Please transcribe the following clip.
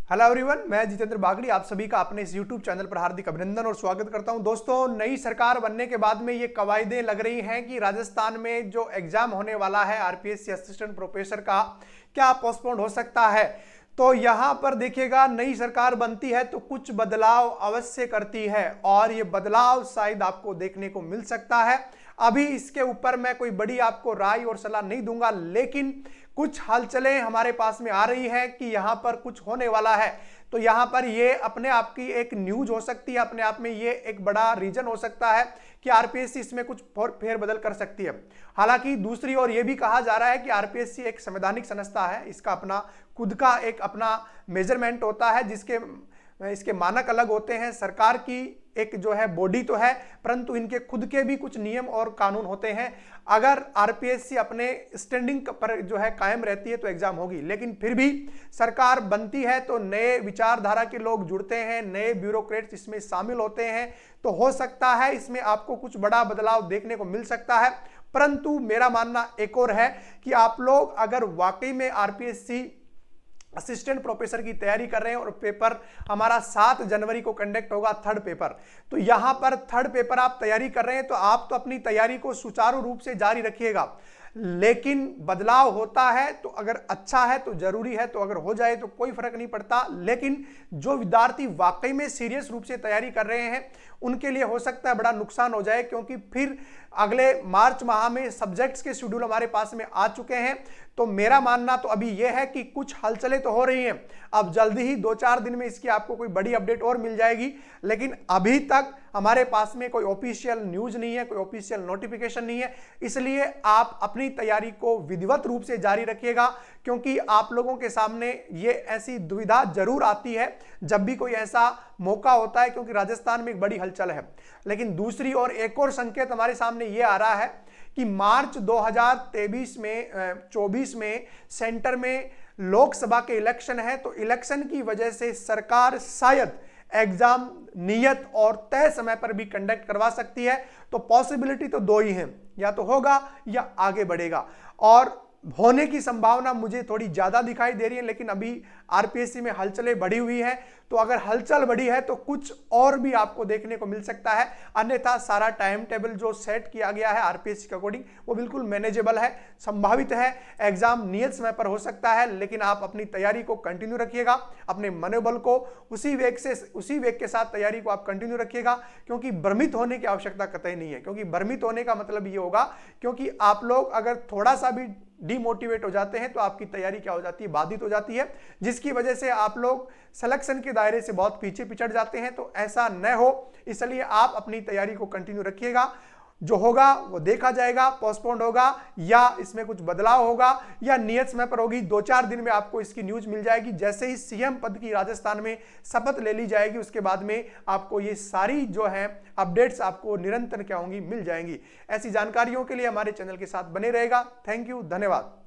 Hello everyone, मैं जितेंद्र बागड़ी आप सभी का अपने इस यूट्यूब चैनल पर हार्दिक अभिनंदन और स्वागत करता हूं। दोस्तों, नई सरकार बनने के बाद में ये कवायदें लग रही हैं कि राजस्थान में जो एग्जाम होने वाला है आरपीएससी असिस्टेंट प्रोफेसर का, क्या पोस्टपोन हो सकता है। तो यहां पर देखिएगा, नई सरकार बनती है तो कुछ बदलाव अवश्य करती है और ये बदलाव शायद आपको देखने को मिल सकता है। अभी इसके ऊपर मैं कोई बड़ी आपको राय और सलाह नहीं दूंगा, लेकिन कुछ हलचलें हमारे पास में आ रही है कि यहां पर कुछ होने वाला है। तो यहां पर ये अपने आप की एक न्यूज हो सकती है, अपने आप में ये एक बड़ा रीजन हो सकता है कि आरपीएससी इसमें कुछ फेरबदल कर सकती है। हालांकि दूसरी ओर ये भी कहा जा रहा है कि आरपीएससी एक संवैधानिक संस्था है, इसका अपना खुद का एक अपना मेजरमेंट होता है, इसके मानक अलग होते हैं। सरकार की एक जो है बॉडी तो है, परंतु इनके खुद के भी कुछ नियम और कानून होते हैं। अगर आरपीएससी अपने स्टैंडिंग पर जो है कायम रहती है तो एग्जाम होगी, लेकिन फिर भी सरकार बनती है तो नए विचारधारा के लोग जुड़ते हैं, नए ब्यूरोक्रेट्स इसमें शामिल होते हैं, तो हो सकता है इसमें आपको कुछ बड़ा बदलाव देखने को मिल सकता है। परंतु मेरा मानना एक और है कि आप लोग अगर वाकई में आरपीएससी असिस्टेंट प्रोफेसर की तैयारी कर रहे हैं और पेपर हमारा 7 जनवरी को कंडक्ट होगा, थर्ड पेपर, तो यहां पर थर्ड पेपर आप तैयारी कर रहे हैं तो आप तो अपनी तैयारी को सुचारू रूप से जारी रखिएगा। लेकिन बदलाव होता है तो अगर अच्छा है तो जरूरी है, तो अगर हो जाए तो कोई फर्क नहीं पड़ता। लेकिन जो विद्यार्थी वाकई में सीरियस रूप से तैयारी कर रहे हैं उनके लिए हो सकता है बड़ा नुकसान हो जाए, क्योंकि फिर अगले मार्च माह में सब्जेक्ट्स के शेड्यूल हमारे पास में आ चुके हैं। तो मेरा मानना तो अभी यह है कि कुछ हलचलें तो हो रही हैं, अब जल्दी ही 2-4 दिन में इसकी आपको कोई बड़ी अपडेट और मिल जाएगी, लेकिन अभी तक हमारे पास में कोई ऑफिशियल न्यूज नहीं है, कोई ऑफिशियल नोटिफिकेशन नहीं है। इसलिए आप अपनी तैयारी को विधिवत रूप से जारी रखिएगा, क्योंकि आप लोगों के सामने ये ऐसी दुविधा जरूर आती है जब भी कोई ऐसा मौका होता है, क्योंकि राजस्थान में एक बड़ी हलचल है। लेकिन दूसरी ओर एक और संकेत हमारे सामने ये आ रहा है कि मार्च 2024 में सेंटर में लोकसभा के इलेक्शन है, तो इलेक्शन की वजह से सरकार शायद एग्जाम नियत और तय समय पर भी कंडक्ट करवा सकती है। तो पॉसिबिलिटी तो दो ही हैं, या तो होगा या आगे बढ़ेगा, और होने की संभावना मुझे थोड़ी ज्यादा दिखाई दे रही है। लेकिन अभी आरपीएससी में हलचलें बढ़ी हुई है, तो अगर हलचल बढ़ी है तो कुछ और भी आपको देखने को मिल सकता है। अन्यथा सारा टाइम टेबल जो सेट किया गया है आरपीएससी के अकॉर्डिंग वो बिल्कुल मैनेजेबल है, संभावित है एग्जाम नियत समय पर हो सकता है। लेकिन आप अपनी तैयारी को कंटिन्यू रखिएगा, अपने मनोबल को उसी वेग के साथ तैयारी को आप कंटिन्यू रखिएगा, क्योंकि भ्रमित होने की आवश्यकता कतई नहीं है। क्योंकि भ्रमित होने का मतलब ये होगा, क्योंकि आप लोग अगर थोड़ा सा भी डिमोटिवेट हो जाते हैं तो आपकी तैयारी क्या हो जाती है, बाधित हो जाती है, जिसकी वजह से आप लोग सिलेक्शन के दायरे से बहुत पीछे पिछड़ जाते हैं। तो ऐसा न हो, इसलिए आप अपनी तैयारी को कंटिन्यू रखिएगा। जो होगा वो देखा जाएगा, पोस्टपोन्ड होगा या इसमें कुछ बदलाव होगा या नियत समय पर होगी, 2-4 दिन में आपको इसकी न्यूज मिल जाएगी। जैसे ही सीएम पद की राजस्थान में शपथ ले ली जाएगी, उसके बाद में आपको ये सारी जो है अपडेट्स आपको निरंतर क्या होंगी, मिल जाएंगी। ऐसी जानकारियों के लिए हमारे चैनल के साथ बने रहेगा। थैंक यू, धन्यवाद।